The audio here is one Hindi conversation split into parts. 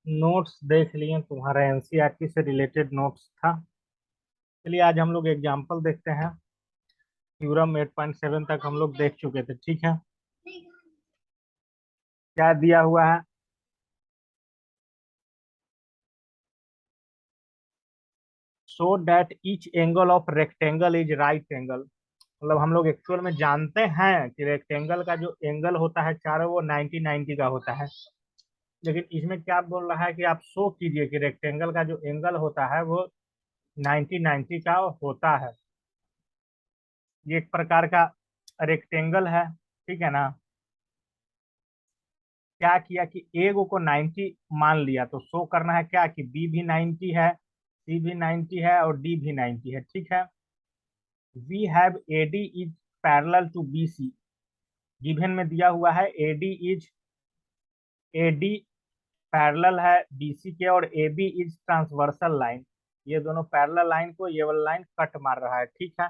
नोट्स देख लिए, तुम्हारा एनसीईआरटी से रिलेटेड नोट्स था। चलिए आज हम लोग एग्जाम्पल देखते हैं। थ्योरम 8.7 तक हम लोग देख चुके थे, ठीक है। क्या दिया हुआ है? Show that each angle of rectangle is right angle. मतलब हम लोग एक्चुअल में जानते हैं कि रेक्टेंगल का जो एंगल होता है चारों, वो 90-90 का होता है। लेकिन इसमें क्या बोल रहा है कि आप शो कीजिए कि रेक्टेंगल का जो एंगल होता है वो 90-90 का होता है। ये एक प्रकार का रेक्टेंगल है, ठीक है ना। क्या किया कि ए को 90 मान लिया, तो शो करना है क्या कि बी भी 90 है, सी भी 90 है और डी भी 90 है, ठीक है। We have A D is parallel to B C. Given में दिया हुआ है ए डी पैरेलल है बी सी के, और A B is transversal line. ये दोनों पैरेलल लाइन को ये वाला लाइन कट मार रहा है, ठीक है।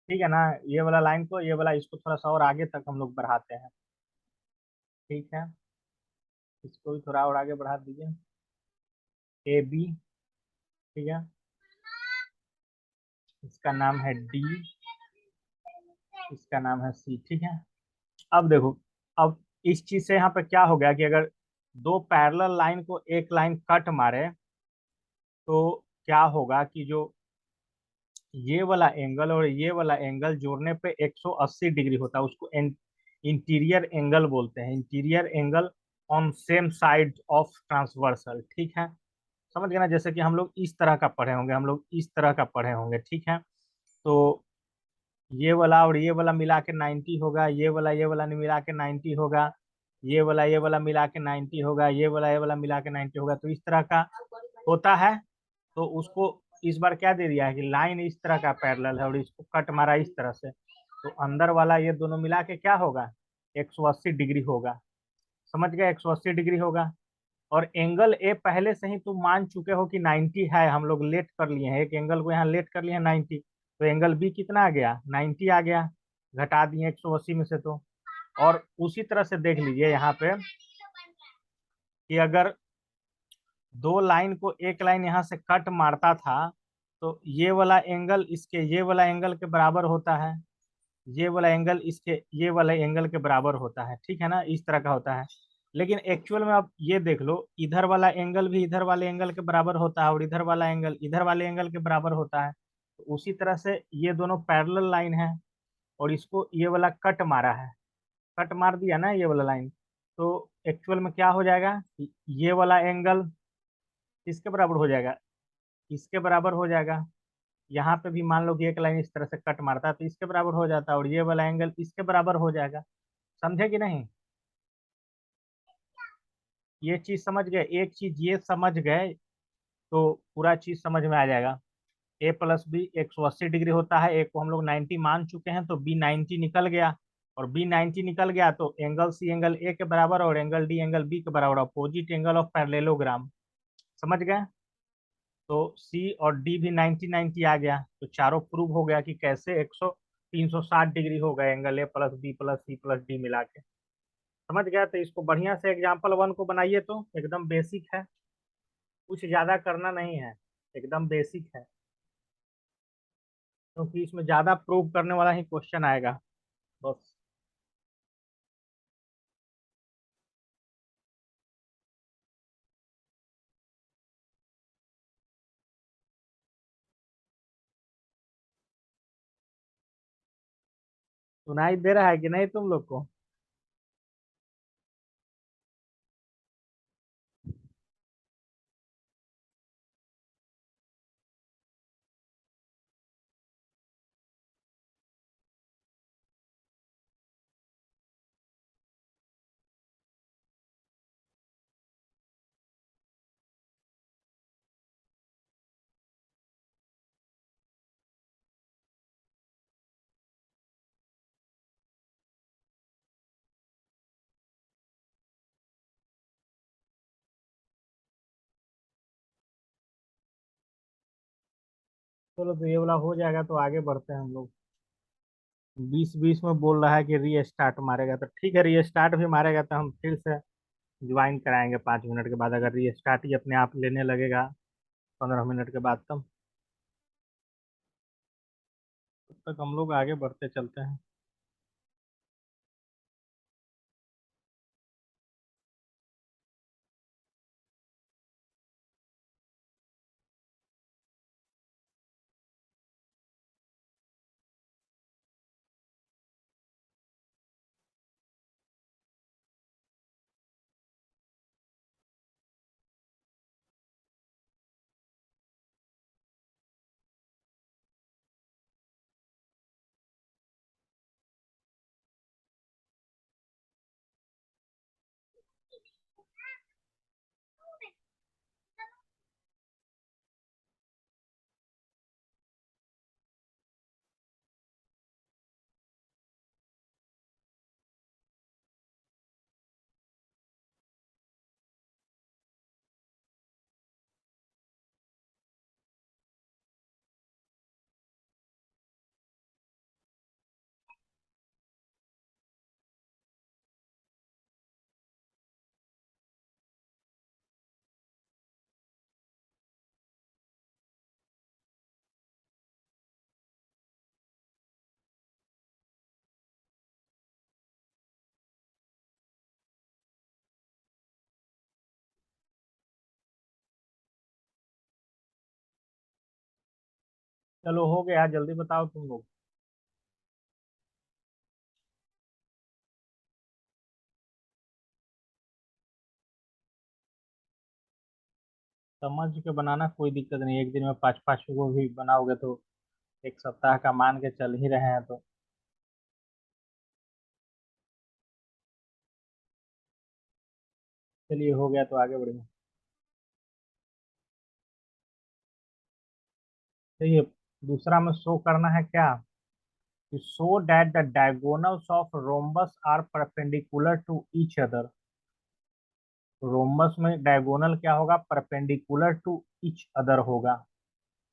ठीक है ना। ये वाला लाइन को ये वाला, इसको थोड़ा सा और आगे तक हम लोग बढ़ाते हैं, ठीक है। इसको भी थोड़ा और आगे बढ़ा दीजिए। ए बी, ठीक है। इसका नाम है डी, इसका नाम है सी, ठीक है। अब देखो, अब इस चीज से यहाँ पे क्या हो गया कि अगर दो पैरेलल लाइन को एक लाइन कट मारे, तो क्या होगा कि जो ये वाला एंगल और ये वाला एंगल जोड़ने पे 180 डिग्री होता है, उसको इंटीरियर एंगल बोलते हैं। Interior angle on same side of transversal, ठीक है। समझ गए ना। जैसे कि हम लोग इस तरह का पढ़े होंगे, हम लोग इस तरह का पढ़े होंगे, ठीक है। तो ये वाला और ये वाला मिला के 90 होगा, ये वाला मिला के 90 होगा, ये वाला मिला के 90 होगा, ये वाला मिला के 90 होगा, तो इस तरह का होता है। तो उसको इस बार क्या दे दिया है कि लाइन इस तरह का पैरेलल है और इसको कट मारा इस तरह से, तो अंदर वाला ये दोनों मिला के क्या होगा, 180 डिग्री होगा। समझ गए, 180 डिग्री होगा। और एंगल ए पहले से ही तुम मान चुके हो कि 90 है, हम लोग लेट कर लिए हैं, एक एंगल को यहाँ लेट कर लिए हैं 90। तो एंगल बी कितना आ गया, 90 आ गया, घटा दिए 180 में से तो। और उसी तरह से देख लीजिए यहाँ पे कि अगर दो लाइन को एक लाइन यहाँ से कट मारता था, तो ये वाला एंगल इसके ये वाला एंगल के बराबर होता है, ये वाला एंगल इसके ये वाला एंगल के बराबर होता है, ठीक है ना। इस तरह का होता है। लेकिन एक्चुअल में आप ये देख लो, इधर वाला एंगल भी इधर वाले एंगल के बराबर होता है और इधर वाला एंगल इधर वाले एंगल के बराबर होता है। तो उसी तरह से ये दोनों पैरेलल लाइन है और इसको ये वाला कट मारा है, कट मार दिया ना ये वाला लाइन। तो एक्चुअल में क्या हो जाएगा कि ये वाला एंगल इसके बराबर हो जाएगा, इसके बराबर हो जाएगा। यहाँ पे भी मान लो कि एक लाइन इस तरह से कट मारता है तो इसके बराबर हो जाता है, और ये वाला एंगल इसके बराबर हो जाएगा। समझे कि नहीं? ये चीज समझ गए, एक चीज ये समझ गए तो पूरा चीज समझ में आ जाएगा। ए प्लस बी 180 डिग्री होता है, एक को हम लोग 90 मान चुके हैं, तो बी 90 निकल गया। और बी 90 निकल गया तो एंगल सी एंगल ए के बराबर और एंगल डी एंगल बी के बराबर, अपोजिट एंगल ऑफ पैरेललोग्राम। समझ गए। तो सी और डी भी 90-90 आ गया, तो चारों प्रूव हो गया कि कैसे 360 डिग्री हो गए angle A plus B plus C plus D मिला के। समझ गया। तो इसको बढ़िया से एग्जाम्पल 1 को बनाइए, तो एकदम बेसिक है, कुछ ज्यादा करना नहीं है, एकदम बेसिक है, क्योंकि इसमें ज्यादा प्रूव करने वाला ही क्वेश्चन आएगा बस। सुनाई दे रहा है कि नहीं तुम लोग को? चलो, तो ये वाला हो जाएगा तो आगे बढ़ते हैं हम लोग। 20-20 में बोल रहा है कि री स्टार्ट मारेगा, तो ठीक है, री स्टार्ट भी मारेगा तो हम फिर से ज्वाइन कराएंगे 5 मिनट के बाद, अगर ये स्टार्ट ही अपने आप लेने लगेगा 15 मिनट के बाद, तब तक हम लोग आगे बढ़ते चलते हैं। चलो हो गया, जल्दी बताओ तुम लोग। समझ के बनाना, कोई दिक्कत नहीं, एक दिन में 5-5 को भी बनाओगे तो 1 सप्ताह का मान के चल ही रहे हैं तो। चलिए हो गया तो आगे बढ़िए। तो ये दूसरा में शो करना है क्या, कि show that the diagonals of rhombus are perpendicular to each other. Rhombus में डायगोनल क्या होगा, परपेंडिकुलर टू ईच अदर होगा।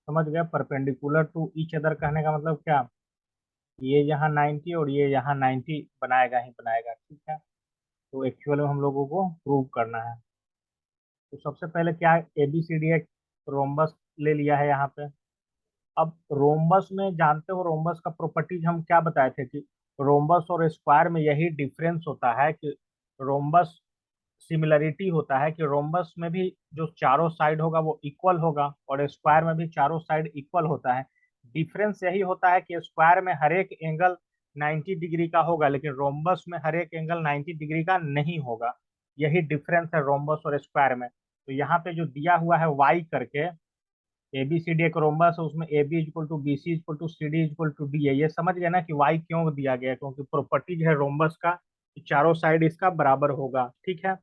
समझ गए, परपेंडिकुलर टू ईच अदर कहने का मतलब क्या, ये यहाँ 90 और ये यहाँ 90 बनाएगा ही बनाएगा, ठीक है। तो एक्चुअल में हम लोगों को प्रूव करना है। तो सबसे पहले क्या, ABCD एक रोम्बस ले लिया है यहाँ पे। अब रोम्बस में जानते हो, रोम्बस का प्रॉपर्टीज हम क्या बताए थे, कि रोम्बस और स्क्वायर में यही डिफरेंस होता है, कि रोम्बस सिमिलरिटी होता है कि रोम्बस में भी जो चारों साइड होगा वो इक्वल होगा, और स्क्वायर में भी चारों साइड इक्वल होता है। डिफरेंस यही होता है कि स्क्वायर में हर एक एंगल 90 डिग्री का होगा, लेकिन रोम्बस में हर एक एंगल 90 डिग्री का नहीं होगा। यही डिफरेंस है रोम्बस और स्क्वायर में। तो यहाँ पे जो दिया हुआ है वाई करके, ABCD एक रोम्बस है, उसमें AB equal to BC equal to CD equal to D है। ये समझ गए ना कि वाई क्यों दिया गया है, क्योंकि प्रॉपर्टीज है रोम्बस का कि चारों साइड इसका बराबर होगा, ठीक है।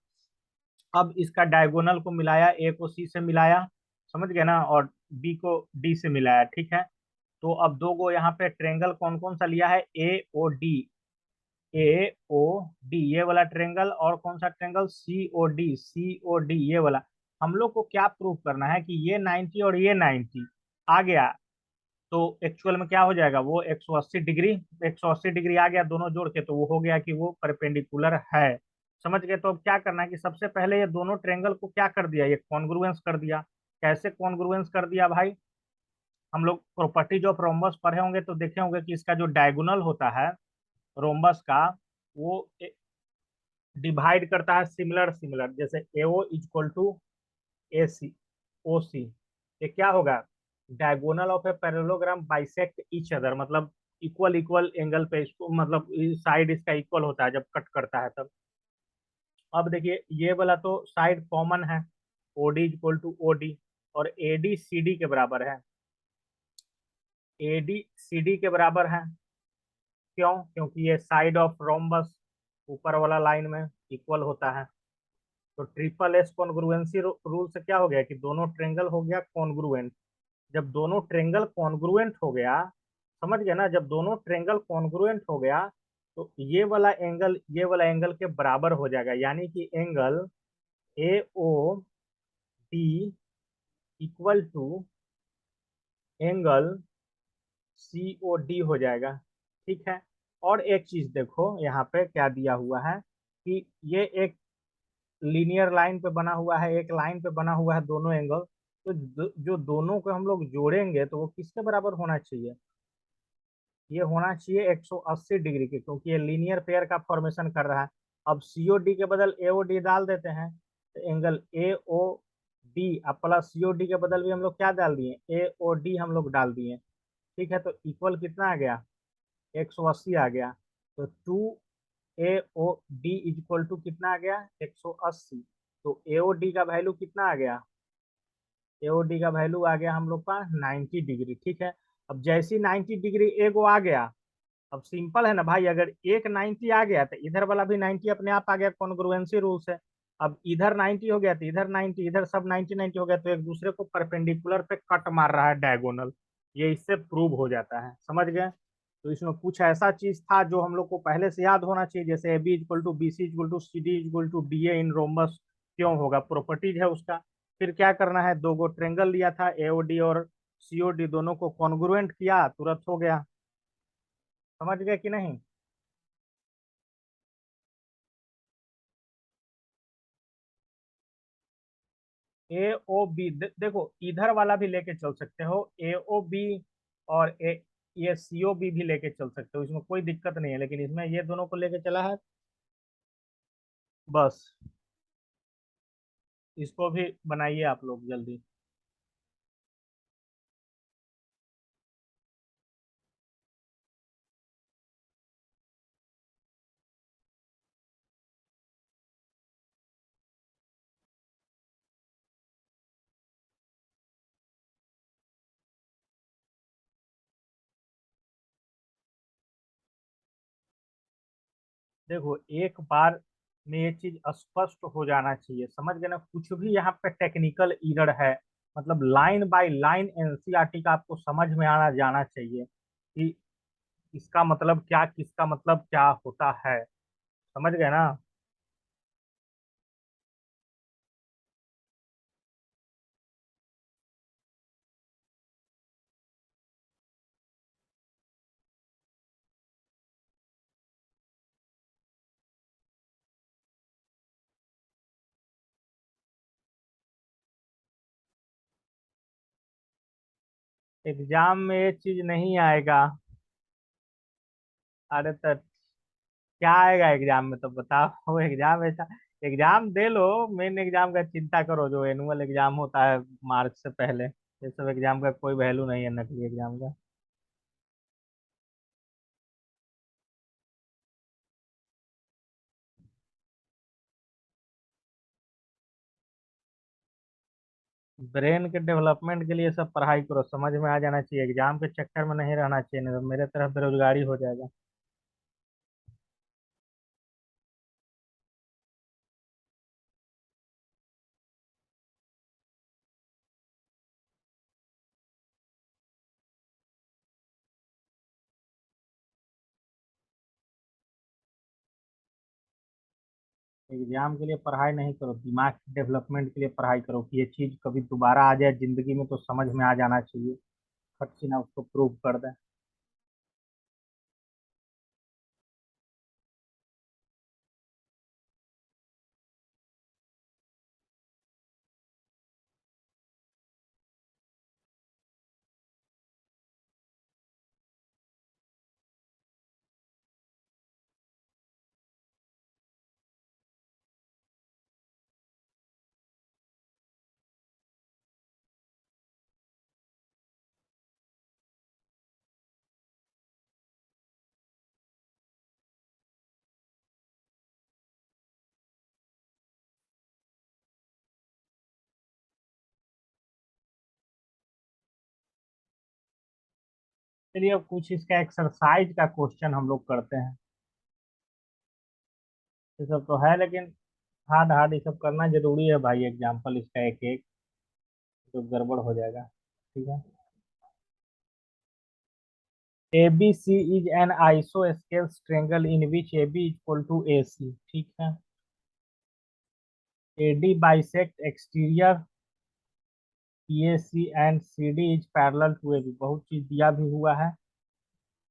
अब इसका डायगोनल को मिलाया, A को C से मिलाया, समझ गए ना, और B को D से मिलाया, ठीक है। तो अब दो गो यहाँ पे ट्रेंगल कौन कौन सा लिया है, AOD। AOD ये वाला ट्रेंगल, और कौन सा ट्रेंगल, COD ये वाला। हम लोग को क्या प्रूव करना है, कि ये 90 और ये 90 आ गया, तो एक्चुअल में क्या हो जाएगा, वो 180 डिग्री, 180 डिग्री आ गया दोनों जोड़ के, तो वो हो गया कि वो परपेंडिकुलर है। समझ गए। तो अब क्या करना है, कि सबसे पहले ये दोनों ट्रेंगल को क्या कर दिया, ये कॉन्ग्रुएंस कर दिया। कैसे कॉन्ग्रुएंस कर दिया भाई, हम लोग प्रॉपर्टीज ऑफ रोम्बस पढ़े होंगे तो देखे होंगे कि इसका जो डायगोनल होता है रोम्बस का, वो डिवाइड करता है सिमिलर सिमिलर, जैसे AO equal to AC OC। ये क्या होगा, diagonal of a parallelogram bisect each other, मतलब इक्वल इक्वल एंगल पे इसको, मतलब साइड इसका इक्वल होता है जब कट करता है तब। अब देखिए ये वाला तो साइड कॉमन है, OD इक्वल टू OD, और AD CD के बराबर है। AD CD के बराबर है, क्यों, क्योंकि ये साइड ऑफ रोम्बस ऊपर वाला लाइन में इक्वल होता है। तो ट्रिपल एस कॉन्ग्रुएंसी रूल से क्या हो गया, कि दोनों ट्रेंगल हो गया कॉन्ग्रुएंट। जब दोनों ट्रेंगल कॉन्ग्रुएंट हो गया, समझ गए ना, जब दोनों ट्रेंगल कॉन्ग्रुएंट हो गया, तो ये वाला एंगल के बराबर हो जाएगा, यानी कि angle AOD equal to angle COD हो जाएगा, ठीक है। और एक चीज देखो यहाँ पे क्या दिया हुआ है, कि ये एक लीनियर लाइन पे बना हुआ है, एक लाइन पे बना हुआ है दोनों एंगल, तो जो दोनों को हम लोग जोड़ेंगे तो वो किसके बराबर होना चाहिए? ये होना चाहिए 180 डिग्री के, क्योंकि ये लीनियर पेयर का फॉर्मेशन कर रहा है। अब सीओडी के बदल एओडी डाल देते हैं, तो एंगल एओ डी, अब प्लस सीओडी के बदल भी हम लोग क्या डाल दिए, एओडी हम लोग डाल दिए। ठीक है, तो इक्वल कितना आ गया, 180 आ गया। तो 2 AOD इक्वल टू कितना आ गया, 180। तो एओडी का वैल्यू कितना आ गया, एओडी का वैल्यू आ गया हम लोग का 90 डिग्री। ठीक है, अब जैसी 90 डिग्री एगो आ गया, अब सिंपल है ना भाई, अगर एक 90 आ गया तो इधर वाला भी 90 अपने आप आ गया, कॉन्ग्रुएंसी रूल से। अब इधर 90 हो गया तो इधर 90, इधर सब 90 90 हो गया, तो एक दूसरे को परपेंडिकुलर पे कट मार रहा है डायगोनल। ये इससे प्रूव हो जाता है, समझ गए? तो इसमें कुछ ऐसा चीज था जो हम लोग को पहले से याद होना चाहिए, जैसे A B equal to B C equal to C D equal to D A in rhombus. क्यों होगा, प्रॉपर्टीज है उसका। फिर क्या करना है, दो गो ट्रेंगल लिया था एओडी और सीओडी, दोनों को कॉन्ग्रुएंट किया, तुरंत हो गया। समझ गए कि नहीं? ए ओ बी, देखो इधर वाला भी लेके चल सकते हो, ए ओ बी, और ये सी ओ बी भी लेके चल सकते हो, इसमें कोई दिक्कत नहीं है, लेकिन इसमें ये दोनों को लेके चला है बस। इसको भी बनाइए आप लोग जल्दी। देखो एक बार में ये चीज स्पष्ट हो जाना चाहिए, समझ गए ना? कुछ भी यहाँ पे टेक्निकल एरर है, मतलब लाइन बाय लाइन एनसीईआरटी का आपको समझ में आना जाना चाहिए कि इसका मतलब क्या, किसका मतलब क्या होता है। समझ गए ना? एग्जाम में ये चीज नहीं आएगा। अरे तो क्या आएगा एग्जाम में, तो बताओ एग्जाम ऐसा, एग्जाम दे लो। मेन एग्जाम का चिंता करो, जो एनुअल एग्जाम होता है मार्च से पहले, ये सब एग्जाम का कोई वैल्यू नहीं है, नकली एग्जाम का। ब्रेन के डेवलपमेंट के लिए सब पढ़ाई करो, समझ में आ जाना चाहिए, एग्जाम के चक्कर में नहीं रहना चाहिए, नहीं तो मेरे तरफ बेरोजगारी हो जाएगा। एग्जाम के लिए पढ़ाई नहीं करो, दिमाग के डेवलपमेंट के लिए पढ़ाई करो, कि ये चीज कभी दोबारा आ जाए जिंदगी में तो समझ में आ जाना चाहिए, फट से ना उसको प्रूव कर दे। चलिए अब कुछ इसका एक्सरसाइज का क्वेश्चन हम लोग करते हैं। ये सब तो है, लेकिन हार्ड हार्ड ये सब करना जरूरी है भाई, एग्जाम्पल इसका एक एक, तो गड़बड़ हो जाएगा। ठीक है। ABC is an isosceles triangle in which AB equal to AC। ठीक है। AD bisect exterior PAC and CD is parallel to AB, बहुत चीज दिया भी हुआ है,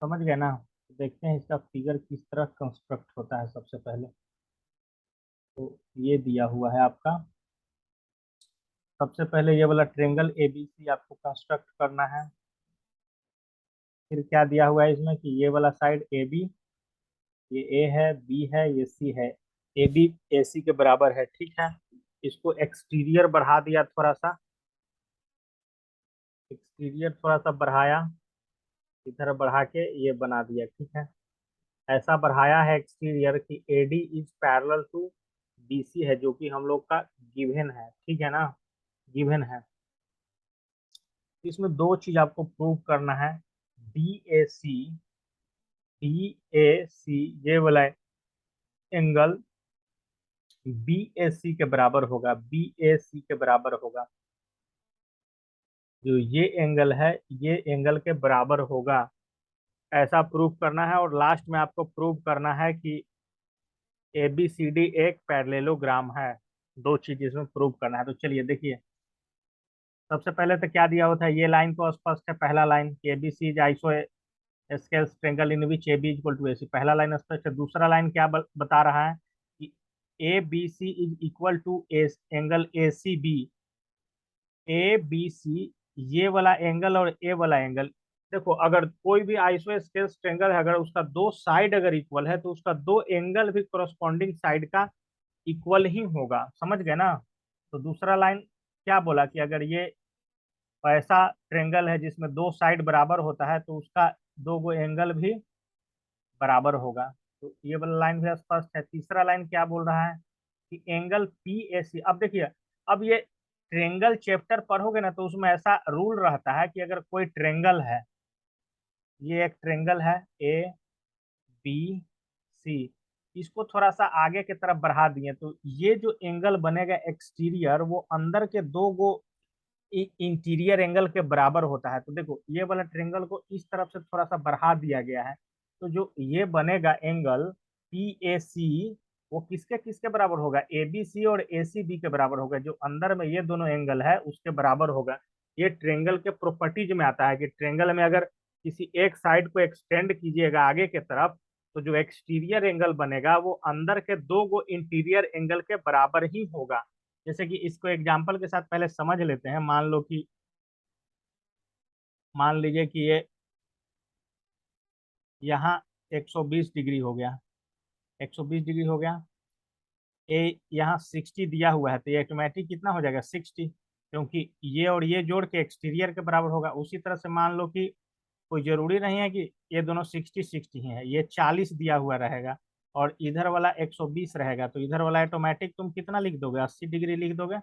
समझ गए ना? तो देखते हैं इसका फिगर किस तरह कंस्ट्रक्ट होता है सबसे पहले। तो ये दिया हुआ है आपका। सबसे पहले ये वाला ट्रेंगल एबीसी आपको कंस्ट्रक्ट करना है। फिर क्या दिया हुआ है इसमें कि ये वाला साइड ए बी, ये ए है, बी है, ये सी है, ए बी ए सी के बराबर है। ठीक है, इसको एक्सटीरियर बढ़ा दिया थोड़ा सा, एक्सटीरियर थोड़ा सा बढ़ाया, इधर बढ़ा के ये बना दिया। ठीक है, ऐसा बढ़ाया है एक्सटीरियर कि AD is parallel to BC है, जो कि हम लोग का गिवन है। ठीक है ना, गिवन है। इसमें दो चीज आपको प्रूव करना है। D A C, D A C ये वाला एंगल बी ए सी के बराबर होगा, बी ए सी के बराबर होगा। जो ये एंगल है, ये एंगल के बराबर होगा, ऐसा प्रूव करना है। और लास्ट में आपको प्रूव करना है कि ए बी सी डी एक पैरेललोग्राम है। दो चीज इसमें प्रूव करना है। तो चलिए देखिए, सबसे पहले तो क्या दिया होता है, ये लाइन तो स्पष्ट है, पहला line A B C is आइसो स्केल triangle in which A B equal to A C, पहला लाइन स्पष्ट है। दूसरा लाइन क्या बता रहा है कि A B C is equal to angle A C B, A B C ये वाला एंगल और ए वाला एंगल। देखो, अगर कोई भी आइसोस्केल्स ट्रायंगल है, अगर उसका दो साइड अगर इक्वल है तो उसका दो एंगल भी कोरस्पॉन्डिंग साइड का इक्वल ही होगा। समझ गए ना। तो दूसरा लाइन क्या बोला कि अगर ये ऐसा ट्रायंगल है जिसमें दो साइड बराबर होता है तो उसका दो गो एंगल भी बराबर होगा। तो ये वाला लाइन भी स्पष्ट है। तीसरा लाइन क्या बोल रहा है कि एंगल पी ए सी। अब देखिए, अब ये ट्रेंगल चैप्टर पढ़ोगे ना तो उसमें ऐसा रूल रहता है कि अगर कोई ट्रेंगल है, ये एक ट्रेंगल है ए बी सी, इसको थोड़ा सा आगे की तरफ बढ़ा दिए तो ये जो एंगल बनेगा एक्सटीरियर, वो अंदर के दो गो इंटीरियर एंगल के बराबर होता है। तो देखो, ये वाला ट्रेंगल को इस तरफ से थोड़ा सा बढ़ा दिया गया है, तो जो ये बनेगा एंगल पी ए सी, वो किसके किसके बराबर होगा, ए बी सी और ए सी बी के बराबर होगा। जो अंदर में ये दोनों एंगल है उसके बराबर होगा। ये ट्रेंगल के प्रॉपर्टीज में आता है कि ट्रेंगल में अगर किसी एक साइड को एक्सटेंड कीजिएगा आगे के तरफ, तो जो एक्सटीरियर एंगल बनेगा वो अंदर के दो गो इंटीरियर एंगल के बराबर ही होगा। जैसे कि इसको एग्जांपल के साथ पहले समझ लेते हैं। मान लीजिए कि ये यहाँ 120 डिग्री हो गया, 120 डिग्री हो गया। ए यहाँ 60 दिया हुआ है, तो ये ऑटोमेटिक कितना हो जाएगा, 60, क्योंकि ये और ये जोड़ के एक्सटीरियर के बराबर होगा। उसी तरह से मान लो कि कोई जरूरी नहीं है कि ये दोनों 60-60 ही है, ये 40 दिया हुआ रहेगा और इधर वाला 120 रहेगा, तो इधर वाला ऑटोमेटिक तुम कितना लिख दोगे, 80 डिग्री लिख दोगे।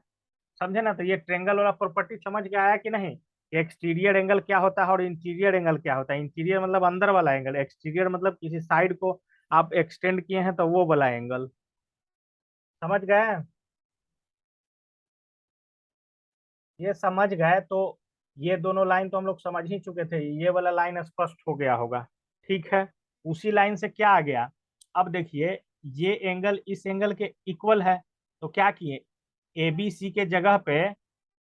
समझे ना। तो ये ट्रेंगल वाला प्रॉपर्टी समझ के आया कि नहीं। एक्सटीरियर एंगल क्या होता है और इंटीरियर एंगल क्या होता है। इंटीरियर मतलब अंदर वाला एंगल, एक्सटीरियर मतलब किसी साइड को आप एक्सटेंड किए हैं तो वो वाला एंगल। समझ गए। ये समझ गए तो ये दोनों लाइन तो हम लोग समझ ही चुके थे, ये वाला लाइन स्पष्ट हो गया होगा। ठीक है, उसी लाइन से क्या आ गया, अब देखिए, ये एंगल इस एंगल के इक्वल है, तो क्या किए, एबीसी के जगह पे,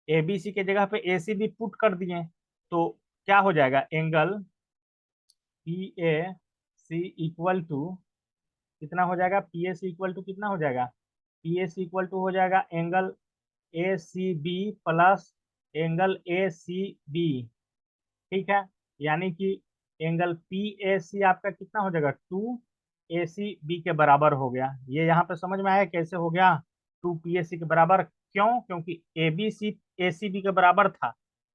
एबीसी के जगह पे एसी भी पुट कर दिए। तो क्या हो जाएगा, angle P A C equal to कितना हो जाएगा, P A C equal to कितना हो जाएगा, P A C equal to हो जाएगा angle A C B plus angle A C B. ठीक है, यानी कि एंगल पी ए सी आपका कितना हो जाएगा, 2 ए सी बी के बराबर हो गया। ये यहाँ पे समझ में आया कैसे हो गया, 2 पी ए सी के बराबर। क्यों, क्योंकि ए बी सी ए सी बी के बराबर था।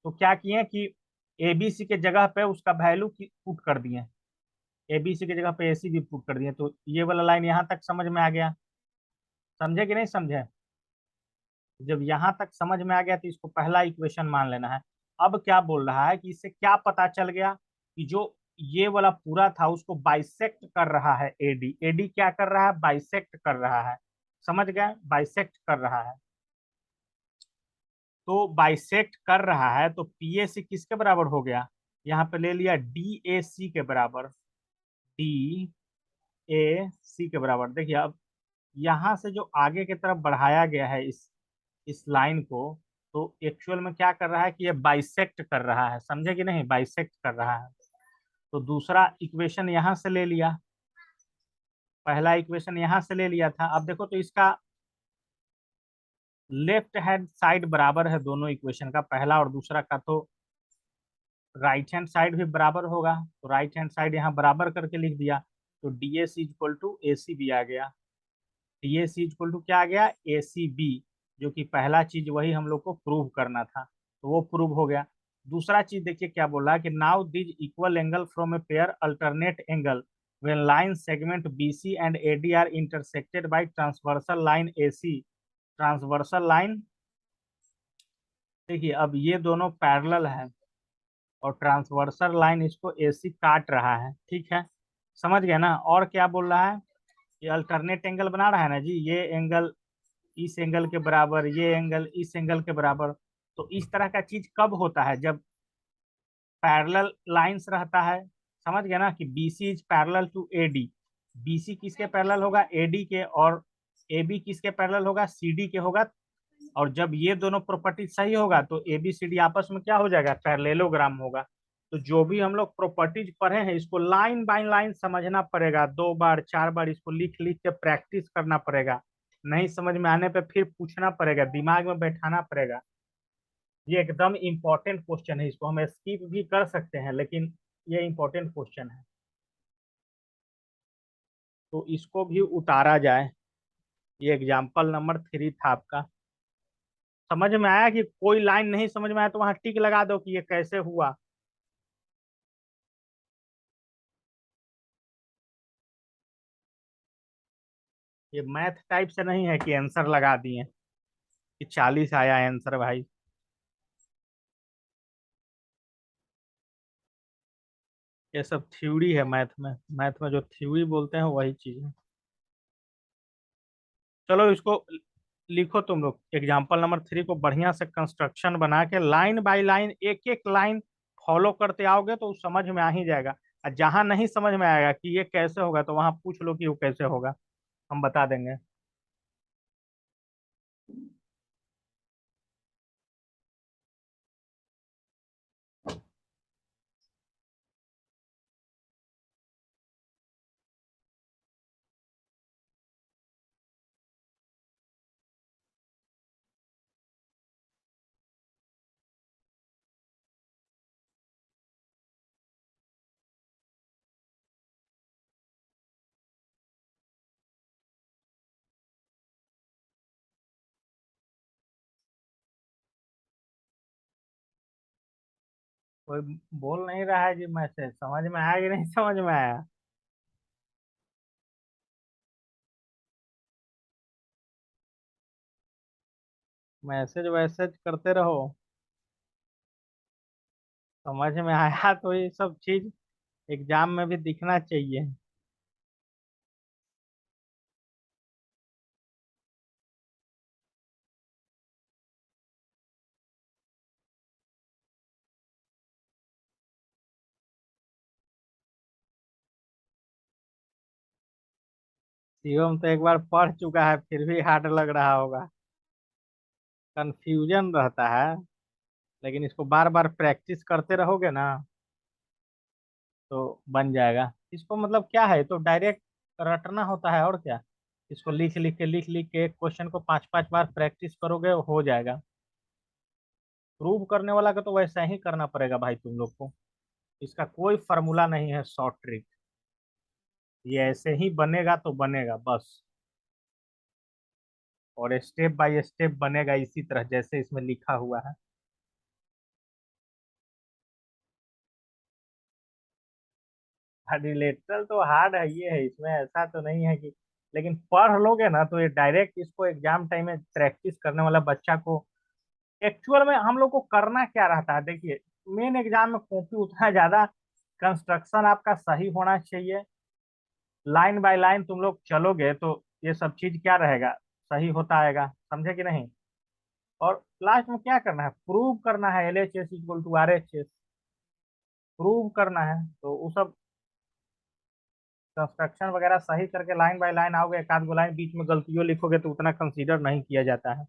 तो क्या किए कि ए बी सी के जगह पे उसका वैल्यू पुट कर दिए, ए बी सी की जगह पे ए सी बी पुट कर दिए। तो ये वाला लाइन यहाँ तक समझ में आ गया। समझे कि नहीं समझे। जब यहाँ तक समझ में आ गया तो इसको पहला इक्वेशन मान लेना है। अब क्या बोल रहा है कि इससे क्या पता चल गया कि जो ये वाला पूरा था उसको बाइसेक्ट कर रहा है एडी। एडी क्या कर रहा है, बाइसेक्ट कर रहा है। समझ गए, बाइसेक्ट कर रहा है। तो बाइसेक्ट कर रहा है तो पी ए सी किसके बराबर हो गया, यहाँ पे ले लिया डी ए सी के बराबर, डी ए सी के बराबर। देखिए, अब यहाँ से जो आगे की तरफ बढ़ाया गया है इस लाइन को, तो एक्चुअल में क्या कर रहा है कि ये बाइसेक्ट कर रहा है। समझे कि नहीं, बाइसेक्ट कर रहा है। तो दूसरा इक्वेशन यहाँ से ले लिया, पहला इक्वेशन यहाँ से ले लिया था। अब देखो तो इसका लेफ्ट हैंड साइड बराबर है दोनों इक्वेशन का, पहला और दूसरा का, तो राइट हैंड साइड भी बराबर होगा, तो राइट हैंड साइड यहाँ बराबर करके लिख दिया। तो D S equal to A C B आ गया। डी एस इक्वल टू क्या आ गया, ए सी बी, जो कि पहला चीज वही हम लोग को प्रूव करना था, तो वो प्रूव हो गया। दूसरा चीज देखिए क्या बोल रहा है कि now these equal angle from a pair alternate angle when line segment BC and AD are intersected by transversal line AC। Transversal line, देखिए अब ये दोनों पैरेलल है और ट्रांसवर्सल लाइन इसको AC काट रहा है, ठीक है, समझ गए ना। और क्या बोल रहा है, ये अल्टरनेट एंगल बना रहा है ना जी, ये एंगल इस एंगल के बराबर, ये एंगल इस एंगल के बराबर। तो इस तरह का चीज कब होता है, जब पैरेलल लाइंस रहता है, समझ गए ना, कि BC is parallel to AD। BC किसके पैरेलल होगा, AD के, और AB किसके पैरेलल होगा, CD के होगा। और जब ये दोनों प्रॉपर्टी सही होगा तो ABCD आपस में क्या हो जाएगा, पैरेललोग्राम होगा। तो जो भी हम लोग प्रॉपर्टीज पढ़े हैं इसको लाइन बाय लाइन समझना पड़ेगा, 2 बार 4 बार इसको लिख लिख के प्रैक्टिस करना पड़ेगा। नहीं समझ में आने पे फिर पूछना पड़ेगा, दिमाग में बैठाना पड़ेगा। ये एकदम इम्पोर्टेंट क्वेश्चन है, इसको हम स्किप भी कर सकते हैं लेकिन ये इम्पोर्टेंट क्वेश्चन है, तो इसको भी उतारा जाए। ये एग्जाम्पल नंबर 3 था आपका। समझ में आया कि कोई लाइन नहीं समझ में आया तो वहां टिक लगा दो कि ये कैसे हुआ। ये मैथ टाइप से नहीं है कि आंसर लगा दिए कि 40 आया आंसर भाई। ये सब थ्योरी है मैथ में, मैथ में जो थ्योरी बोलते हैं वही चीज है। चलो इसको लिखो तुम लोग, एग्जाम्पल नंबर 3 को बढ़िया से कंस्ट्रक्शन बना के लाइन बाय लाइन एक एक लाइन फॉलो करते आओगे तो समझ में आ ही जाएगा। और जहां नहीं समझ में आएगा कि ये कैसे होगा तो वहां पूछ लो कि वो कैसे होगा, हम बता देंगे। कोई बोल नहीं रहा है जी, मैसेज समझ में आया कि नहीं समझ में आया। मैसेज वैसेज करते रहो, समझ में आया तो ये सब चीज एग्जाम में भी दिखना चाहिए। शिवम तो एक बार पढ़ चुका है फिर भी हार्ड लग रहा होगा, कंफ्यूजन रहता है। लेकिन इसको बार बार प्रैक्टिस करते रहोगे ना तो बन जाएगा। इसको मतलब क्या है, तो डायरेक्ट रटना होता है और क्या। इसको लिख लिख के एक क्वेश्चन को 5 5 बार प्रैक्टिस करोगे हो जाएगा। प्रूव करने वाला का तो वैसा ही करना पड़ेगा भाई तुम लोग को, इसका कोई फार्मूला नहीं है शॉर्ट ट्रिक। ये ऐसे ही बनेगा तो बनेगा बस, और स्टेप बाय स्टेप बनेगा इसी तरह जैसे इसमें लिखा हुआ है। रिलेटरल तो हार्ड है, ये है इसमें, ऐसा तो नहीं है कि, लेकिन पढ़ लोगे ना तो ये डायरेक्ट इसको एग्जाम टाइम में प्रैक्टिस करने वाला बच्चा को एक्चुअल में हम लोग को करना क्या रहता है, देखिए मेन एग्जाम में कॉपी उतना ज्यादा, कंस्ट्रक्शन आपका सही होना चाहिए, लाइन बाय लाइन तुम लोग चलोगे तो ये सब चीज क्या रहेगा, सही होता आएगा, समझे कि नहीं। और लास्ट में क्या करना है, प्रूव करना है, LHS = RHS, प्रूव करना है। तो वो सब कंस्ट्रक्शन वगैरह सही करके लाइन बाय लाइन आओगे, एक आध गो लाइन बीच में गलतियों लिखोगे तो उतना कंसीडर नहीं किया जाता है।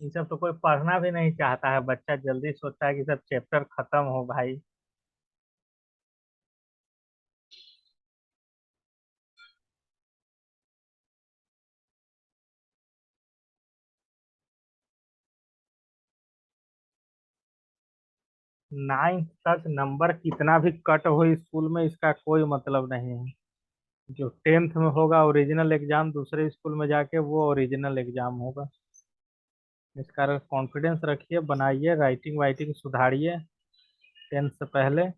ये सब तो कोई पढ़ना भी नहीं चाहता है, बच्चा जल्दी सोचता है कि सब चैप्टर खत्म हो भाई। 9th तक नंबर कितना भी कट हो स्कूल में, इसका कोई मतलब नहीं है। जो 10th में होगा ओरिजिनल एग्जाम, दूसरे स्कूल में जाके वो ओरिजिनल एग्जाम होगा। इस कारण कॉन्फिडेंस रखिए, बनाइए, राइटिंग वाइटिंग सुधारिए। 10th से पहले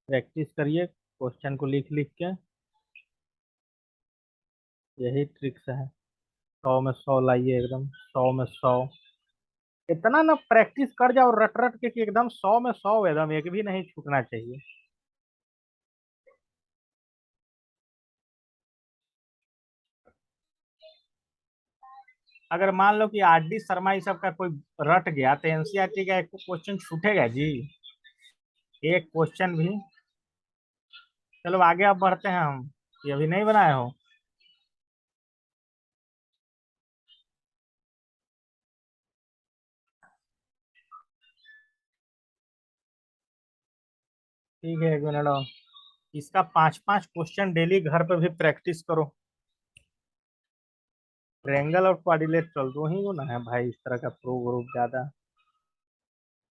प्रैक्टिस करिए क्वेश्चन को लिख लिख के। यही ट्रिक्स है। 100 में 100 लाइए, एकदम 100 में 100। इतना ना प्रैक्टिस कर जाओ रट रट के कि एकदम 100 में 100, एकदम एक भी नहीं छूटना चाहिए। अगर मान लो कि आर डी शर्मा ये सब का कोई रट गया तो एनसीईआरटी का एक क्वेश्चन छूटेगा जी? एक क्वेश्चन भी? चलो आगे अब बढ़ते हैं हम। ये अभी नहीं बनाए हो? ठीक है, एक मिनट और। इसका 5 5 क्वेश्चन डेली घर पे भी प्रैक्टिस करो। ट्रायंगल और क्वाड्रिलेटरल दो ही गुना है भाई, इस तरह का प्रूफ ग्रुप ज्यादा।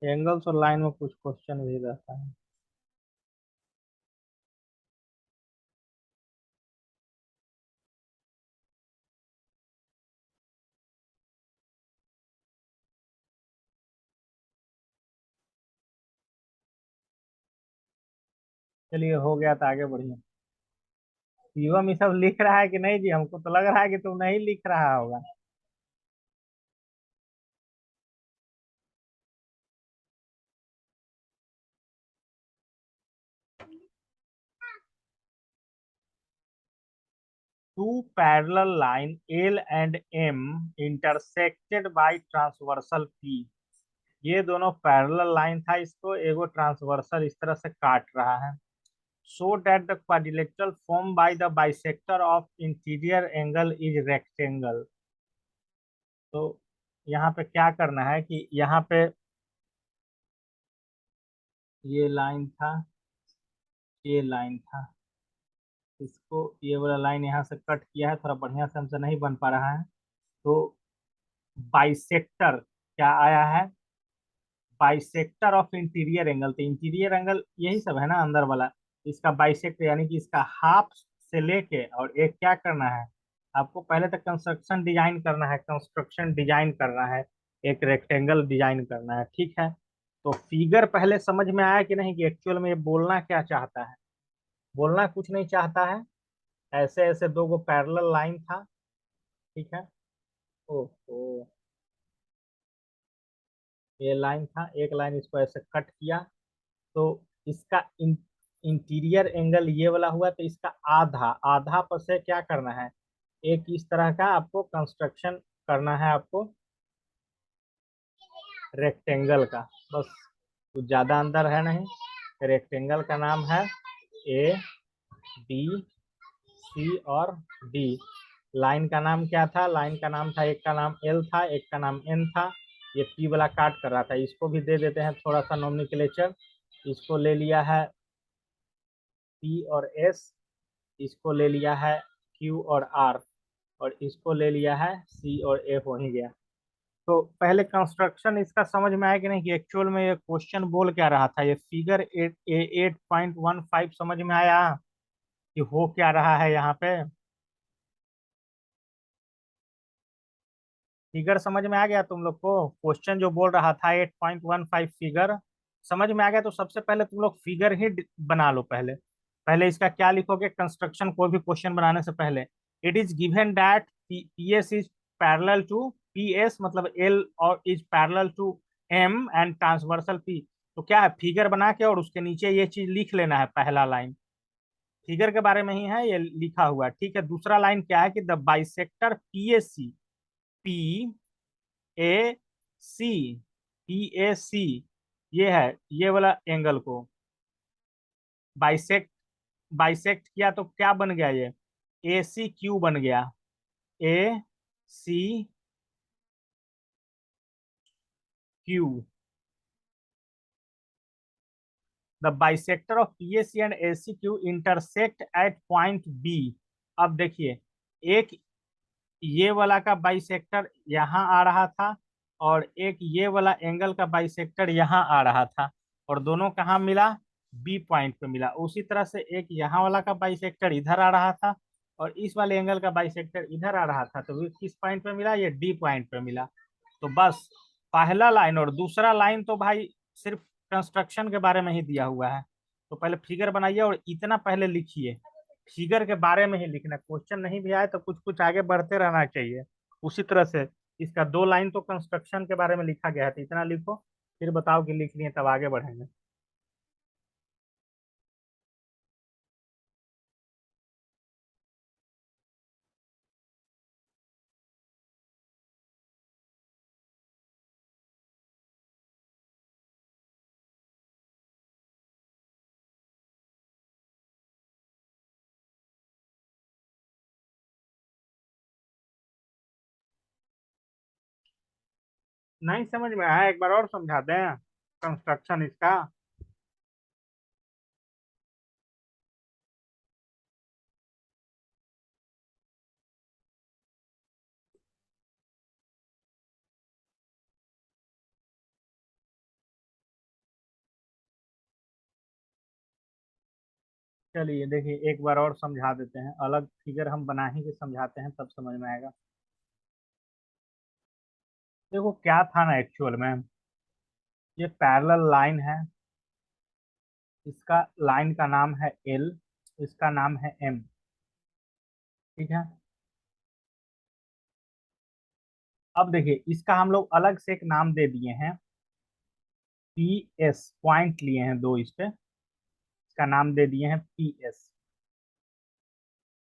एंगल्स और लाइन में कुछ क्वेश्चन भी रहता है। चलिए हो गया तो आगे बढ़िए। शिवम ये सब लिख रहा है कि नहीं जी? हमको तो लग रहा है कि तुम नहीं लिख रहा होगा। Two parallel line L and M intersected by transversal P। ये दोनों पैरेलल लाइन था, इसको एगो ट्रांसवर्सल इस तरह से काट रहा है। So that the quadrilateral formed by the bisector of interior angle is rectangle। तो यहाँ पे क्या करना है कि यहाँ पे ये लाइन था, ये लाइन था, इसको ये वाला लाइन यहाँ से कट किया है, थोड़ा बढ़िया से हमसे नहीं बन पा रहा है। तो बाइसेक्टर क्या आया है? Bisector of interior angle. तो इंटीरियर एंगल यही सब है ना अंदर वाला। इसका बाइसेक्टर यानी कि इसका हाफ से लेके और एक क्या करना है, आपको पहले तक कंस्ट्रक्शन डिजाइन करना है, कंस्ट्रक्शन डिजाइन करना है, एक रेक्टेंगल डिजाइन करना है, ठीक है? तो फिगर पहले समझ में आया कि नहीं कि एक्चुअल में ये बोलना क्या चाहता है? बोलना कुछ नहीं चाहता है। ऐसे ऐसे दो गो पैरेलल लाइन था, ठीक है? ओहो, ये लाइन था, एक लाइन इसको ऐसे कट किया। तो इसका इंटीरियर एंगल ये वाला हुआ, तो इसका आधा आधा पर से क्या करना है, एक इस तरह का आपको कंस्ट्रक्शन करना है आपको, रेक्टेंगल का। बस, कुछ ज्यादा अंदर है नहीं। रेक्टेंगल का नाम है ए, बी, सी और डी। लाइन का नाम क्या था? लाइन का नाम था, एक का नाम एल था, एक का नाम एन था। ये पी वाला काट कर रहा था, इसको भी दे देते हैं थोड़ा सा नोमेनक्लेचर। इसको ले लिया है पी और एस, इसको ले लिया है क्यू और आर, और इसको ले लिया है सी और एफ। वहीं गया। तो पहले कंस्ट्रक्शन इसका समझ में आया कि नहीं कि एक्चुअल में ये क्वेश्चन बोल क्या रहा था? ये फिगर 8.15 समझ में आया कि हो क्या रहा है यहाँ पे? फिगर समझ में आ गया तुम लोग को? क्वेश्चन जो बोल रहा था 8.15 फिगर समझ में आ गया? तो सबसे पहले तुम लोग फिगर ही बना लो पहले। पहले इसका क्या लिखोगे कंस्ट्रक्शन, कोई भी क्वेश्चन बनाने से पहले? It is given that P S is parallel to P S, मतलब एल और is parallel to M and transversal P. तो क्या है, फिगर बना के और उसके नीचे ये चीज लिख लेना है, पहला लाइन फिगर के बारे में ही है ये लिखा हुआ, ठीक है? दूसरा लाइन क्या है कि the bisector P S C, P A C, P A C, ये है, ये वाला एंगल को बाइसेक्ट, बाइसेक्ट किया तो क्या बन गया? ये ए सी क्यू बन गया। A C Q, the bisector of PAC and AC Q intersect at point B. अब देखिए, एक ये वाला का बाइसेक्टर यहाँ आ रहा था, और एक ये वाला एंगल का बाइसेक्टर यहाँ आ रहा था, और दोनों कहाँ मिला? बी पॉइंट पे मिला। उसी तरह से एक यहाँ वाला का बाइसेक्टर इधर आ रहा था, और इस वाले एंगल का बाइसेक्टर इधर आ रहा था, तो ये किस पॉइंट पे मिला? ये डी पॉइंट पे मिला। तो बस पहला लाइन और दूसरा लाइन तो भाई सिर्फ कंस्ट्रक्शन के बारे में ही दिया हुआ है। तो पहले फिगर बनाइए और इतना पहले लिखिए, फिगर के बारे में ही लिखना। क्वेश्चन नहीं भी आए तो कुछ कुछ आगे बढ़ते रहना चाहिए। उसी तरह से इसका दो लाइन तो कंस्ट्रक्शन के बारे में लिखा गया है, तो इतना लिखो, फिर बताओ कि लिख लिए, तब आगे बढ़ेंगे। नहीं समझ में आया, एक बार और समझा दें कंस्ट्रक्शन इसका। चलिए देखिए, एक बार और समझा देते हैं, अलग फिगर हम बना ही के समझाते हैं, तब समझ में आएगा। देखो क्या था ना, एक्चुअल में ये पैरेलल लाइन है, इसका लाइन का नाम है एल, इसका नाम है एम। ठीक है। अब देखिए, इसका हम लोग अलग से एक नाम दे दिए हैं, पी एस, पॉइंट लिए हैं दो इस पे, इसका नाम दे दिए हैं पी एस,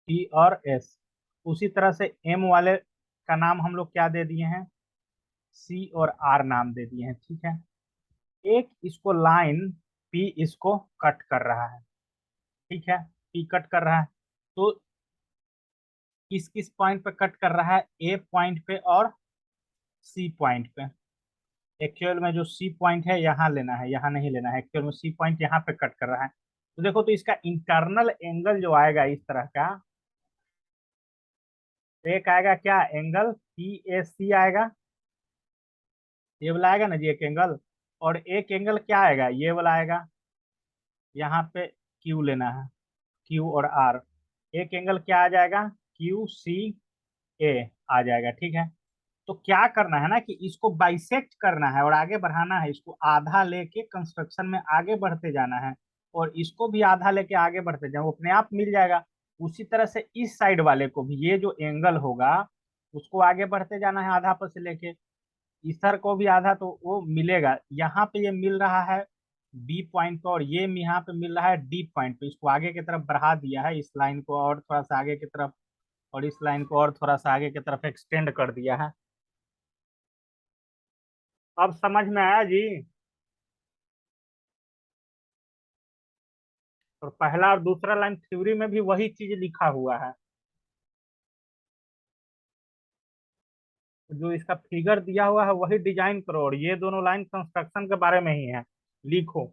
पी और एस। उसी तरह से एम वाले का नाम हम लोग क्या दे दिए हैं? सी और आर नाम दे दिए हैं। ठीक है। एक इसको लाइन पी इसको कट कर रहा है। ठीक है, पी कट कर रहा है, तो किस किस पॉइंट पे कट कर रहा है? ए पॉइंट पे और सी पॉइंट पे। एक्चुअल में जो सी पॉइंट है यहाँ लेना है, यहाँ नहीं लेना है। एक्चुअल में सी पॉइंट यहाँ पे कट कर रहा है। तो देखो, तो इसका इंटरनल एंगल जो आएगा इस तरह का, एक आएगा क्या? एंगल पी ए सी आएगा, ये वाला आएगा ना जी एक एंगल। और एक एंगल क्या आएगा? ये वाला आएगा, यहाँ पे क्यू लेना है, क्यू और आर। एक एंगल क्या आ जाएगा? क्यू सी ए आ जाएगा। ठीक है। तो क्या करना है ना कि इसको बाइसेक्ट करना है और आगे बढ़ाना है, इसको आधा लेके कंस्ट्रक्शन में आगे बढ़ते जाना है, और इसको भी आधा लेके आगे बढ़ते जाए, वो अपने आप मिल जाएगा। उसी तरह से इस साइड वाले को भी, ये जो एंगल होगा उसको आगे बढ़ते जाना है आधा पर से लेके, इधर को भी आधा, तो वो मिलेगा। यहाँ पे ये मिल रहा है बी पॉइंट पे, और ये यहाँ पे मिल रहा है डी पॉइंट पे। इसको आगे की तरफ बढ़ा दिया है, इस लाइन को और थोड़ा सा आगे की तरफ, और इस लाइन को और थोड़ा सा आगे की तरफ एक्सटेंड कर दिया है। अब समझ में आया जी? और पहला और दूसरा लाइन थ्योरी में भी वही चीज लिखा हुआ है, जो इसका फिगर दिया हुआ है वही डिजाइन करो, और ये दोनों लाइन कंस्ट्रक्शन के बारे में ही है, लिखो।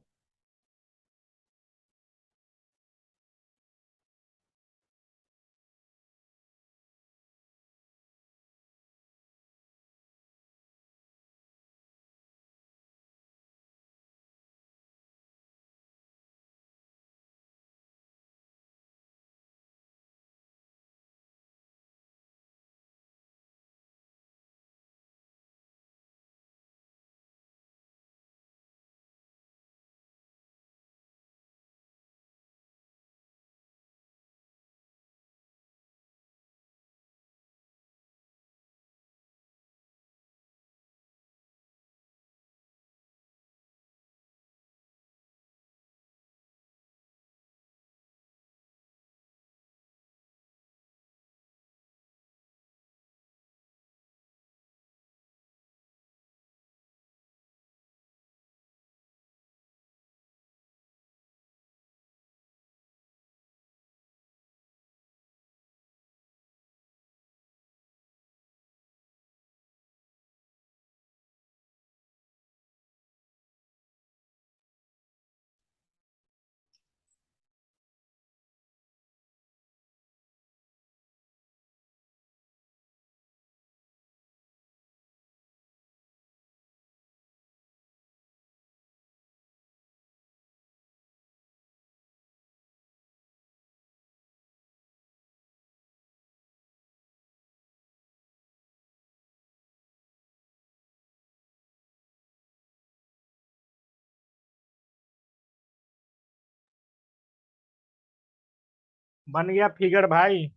बन गया फिगर भाई।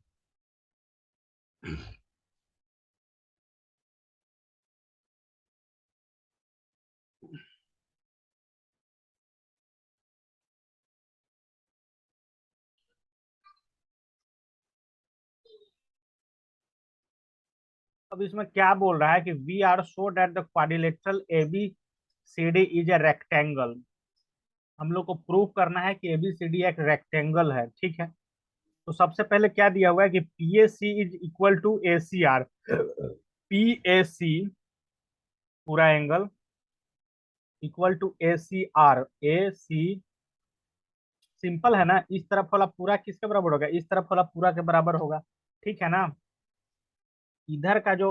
अब इसमें क्या बोल रहा है कि we are show that the quadrilateral A B C D is a rectangle. हम लोग को प्रूव करना है कि एबीसीडी एक रेक्टेंगल है, ठीक है। तो सबसे पहले क्या दिया हुआ है कि P A C is equal to A C R. P A C पूरा angle equal to A C R. A C simple है ना, इस तरफ वाला पूरा किसके बराबर होगा, इस तरफ वाला पूरा के बराबर होगा, ठीक है ना। इधर का जो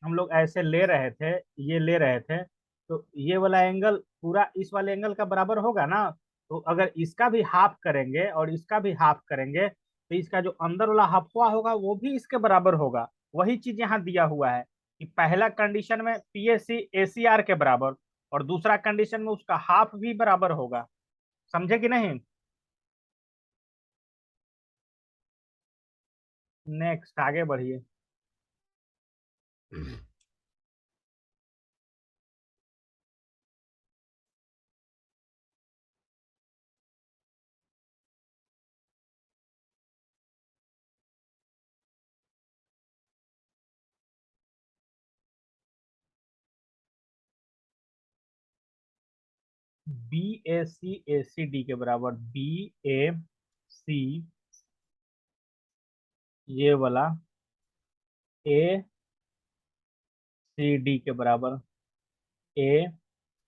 हम लोग ऐसे ले रहे थे, ये ले रहे थे, तो ये वाला एंगल पूरा इस वाले एंगल का बराबर होगा ना। तो अगर इसका भी हाफ करेंगे और इसका भी हाफ करेंगे तो इसका जो अंदर वाला हाफवा होगा वो भी इसके बराबर होगा। वही चीज यहाँ दिया हुआ है कि पहला कंडीशन में P S C A C are के बराबर, और दूसरा कंडीशन में उसका हाफ भी बराबर होगा। समझे कि नहीं। नेक्स्ट आगे बढ़िए। बी ए सी डी के बराबर, बी ए सी ये वाला ए सी डी के बराबर, ए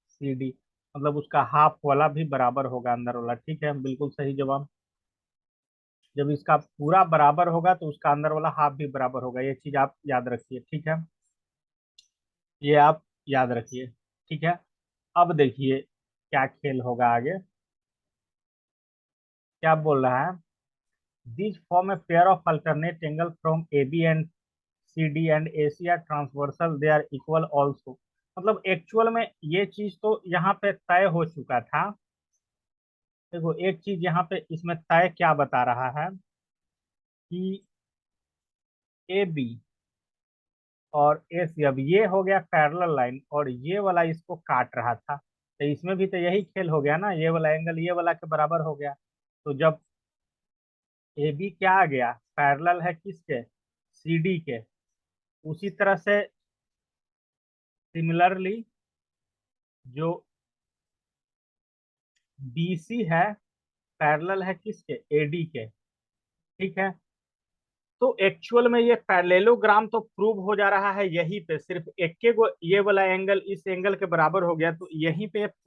सी डी मतलब उसका हाफ वाला भी बराबर होगा अंदर वाला, ठीक है, बिल्कुल सही जवाब। जब इसका पूरा बराबर होगा तो उसका अंदर वाला हाफ भी बराबर होगा, ये चीज आप याद रखिए, ठीक है। ये आप याद रखिए, ठीक है। अब देखिए क्या खेल होगा आगे। क्या बोल रहा है, this form a pair of alternate angle from A B and C D and A C are transversal, they are equal also. मतलब एक्चुअल में ये चीज तो यहाँ पे तय हो चुका था। देखो एक चीज यहाँ पे इसमें तय क्या बता रहा है कि ए बी और ए सी, अब ये हो गया पैरेलल लाइन और ये वाला इसको काट रहा था, तो इसमें भी तो यही खेल हो गया ना, ये वाला एंगल ये वाला के बराबर हो गया। तो जब ए बी क्या आ गया, पैरेलल है किसके, सी डी के, उसी तरह से सिमिलरली जो बी सी है पैरेलल है किसके, ए डी के, ठीक है। तो एक्चुअल में ये पैरेललोग्राम तो प्रूव हो जा रहा है यहीं पे, सिर्फ एक के ये वाला एंगल इस एंगल के बराबर हो गया, तो यहीं पे